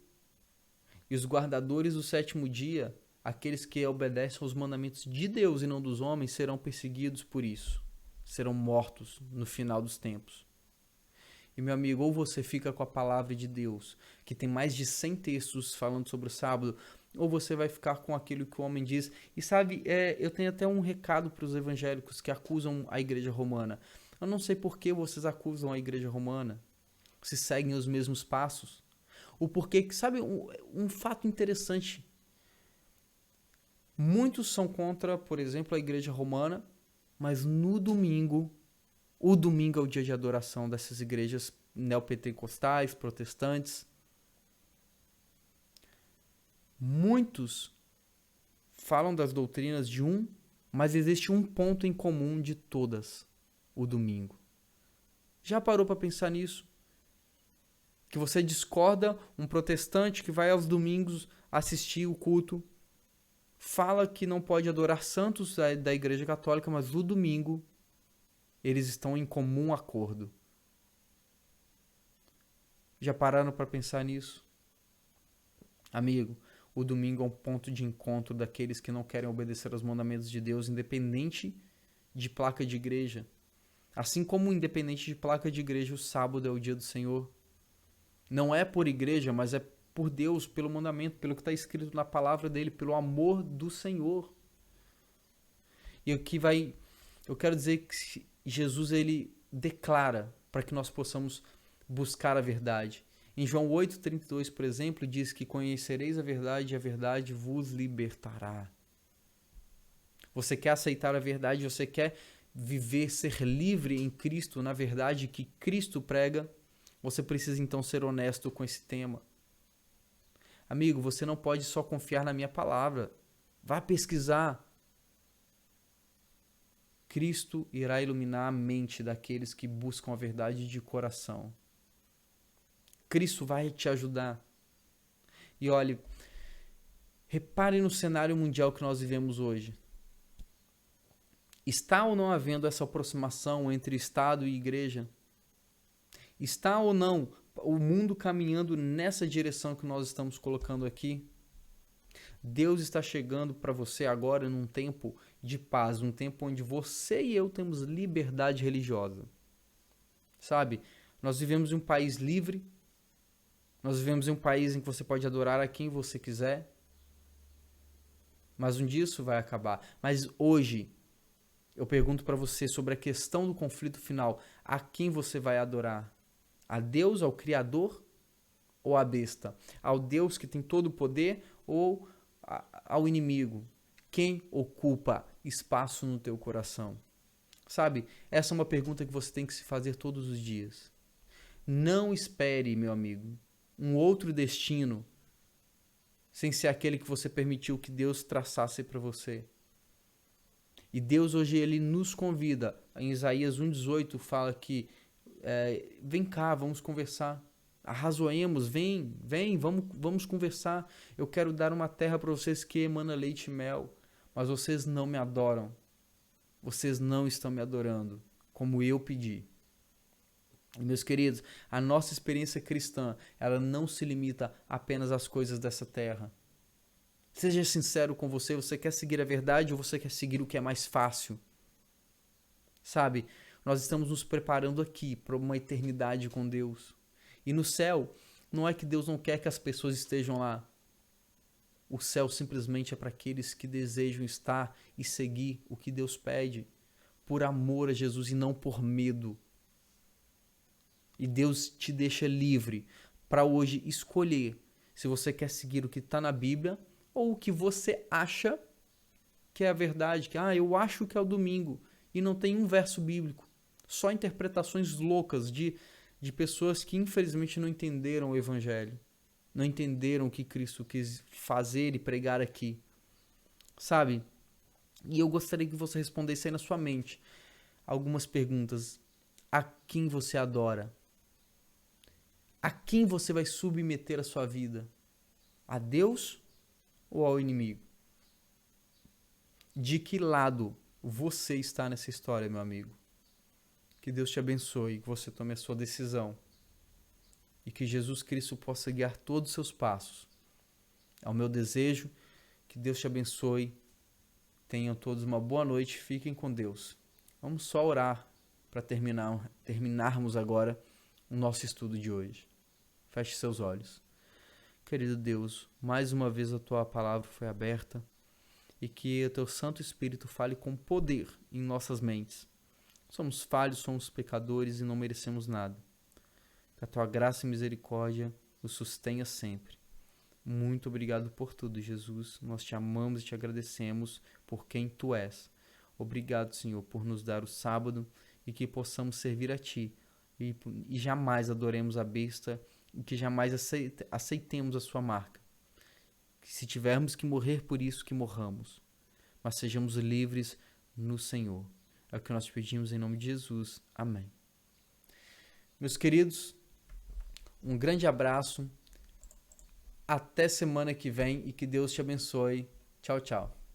E os guardadores do 7º dia, aqueles que obedecem aos mandamentos de Deus e não dos homens, serão perseguidos por isso. Serão mortos no final dos tempos. E meu amigo, ou você fica com a palavra de Deus, que tem mais de 100 textos falando sobre o sábado, ou você vai ficar com aquilo que o homem diz. E sabe, eu tenho até um recado para os evangélicos que acusam a igreja romana. Eu não sei por que vocês acusam a igreja romana, se seguem os mesmos passos. O porquê que, sabe, um fato interessante. Muitos são contra, por exemplo, a igreja romana, mas no domingo, o domingo é o dia de adoração dessas igrejas neopentecostais, protestantes. Muitos falam das doutrinas de mas existe um ponto em comum de todas: o domingo. Já parou para pensar nisso? Que você discorda, um protestante que vai aos domingos assistir o culto, fala que não pode adorar santos da igreja católica, mas no domingo eles estão em comum acordo. Já pararam para pensar nisso? Amigo, o domingo é um ponto de encontro daqueles que não querem obedecer aos mandamentos de Deus, independente de placa de igreja. Assim como independente de placa de igreja, o sábado é o dia do Senhor. Não é por igreja, mas é por Deus, pelo mandamento, pelo que está escrito na palavra dele, pelo amor do Senhor. E aqui eu quero dizer que Jesus ele declara para que nós possamos buscar a verdade. Em João 8,32, por exemplo, diz que conhecereis a verdade e a verdade vos libertará. Você quer aceitar a verdade, você quer viver, ser livre em Cristo, na verdade que Cristo prega, você precisa então ser honesto com esse tema. Amigo, você não pode só confiar na minha palavra. Vá pesquisar. Cristo irá iluminar a mente daqueles que buscam a verdade de coração. Cristo vai te ajudar. E olhe, repare no cenário mundial que nós vivemos hoje. Está ou não havendo essa aproximação entre Estado e Igreja? Está ou não o mundo caminhando nessa direção que nós estamos colocando aqui? Deus está chegando para você agora num tempo de paz, um tempo onde você e eu temos liberdade religiosa. Sabe, nós vivemos em um país livre, nós vivemos em um país em que você pode adorar a quem você quiser, mas um dia isso vai acabar. Mas hoje, eu pergunto para você sobre a questão do conflito final, a quem você vai adorar? A Deus, ao Criador ou à besta? Ao Deus que tem todo o poder ou ao inimigo? Quem ocupa espaço no teu coração? Sabe, essa é uma pergunta que você tem que se fazer todos os dias. Não espere, meu amigo, um outro destino sem ser aquele que você permitiu que Deus traçasse para você. E Deus hoje ele nos convida. Em Isaías 1,18 fala que vem cá, vamos conversar. Arrazoemos, vem, vamos conversar. Eu quero dar uma terra para vocês que emana leite e mel. Mas vocês não me adoram. Vocês não estão me adorando como eu pedi. E, meus queridos, a nossa experiência cristã, ela não se limita apenas às coisas dessa terra. Seja sincero com você, você quer seguir a verdade ou você quer seguir o que é mais fácil? Sabe, nós estamos nos preparando aqui para uma eternidade com Deus. E no céu, não é que Deus não quer que as pessoas estejam lá. O céu simplesmente é para aqueles que desejam estar e seguir o que Deus pede, por amor a Jesus e não por medo. E Deus te deixa livre para hoje escolher se você quer seguir o que está na Bíblia ou o que você acha que é a verdade. Que eu acho que é o domingo e não tem um verso bíblico. Só interpretações loucas de pessoas que infelizmente não entenderam o Evangelho. Não entenderam o que Cristo quis fazer e pregar aqui. Sabe? E eu gostaria que você respondesse aí na sua mente algumas perguntas. A quem você adora? A quem você vai submeter a sua vida? A Deus ou ao inimigo? De que lado você está nessa história, meu amigo? Que Deus te abençoe, que você tome a sua decisão. E que Jesus Cristo possa guiar todos os seus passos. É o meu desejo. Que Deus te abençoe. Tenham todos uma boa noite. Fiquem com Deus. Vamos só orar para terminarmos agora o nosso estudo de hoje. Feche seus olhos. Querido Deus, mais uma vez a tua palavra foi aberta e que o teu Santo Espírito fale com poder em nossas mentes. Somos falhos, somos pecadores e não merecemos nada. Que a tua graça e misericórdia nos sustenha sempre. Muito obrigado por tudo, Jesus. Nós te amamos e te agradecemos por quem tu és. Obrigado, Senhor, por nos dar o sábado e que possamos servir a ti. E jamais adoremos a besta e que jamais aceitemos a sua marca. Que se tivermos que morrer por isso, que morramos. Mas sejamos livres no Senhor. É o que nós te pedimos em nome de Jesus. Amém. Meus queridos, um grande abraço. Até semana que vem e que Deus te abençoe. Tchau, tchau.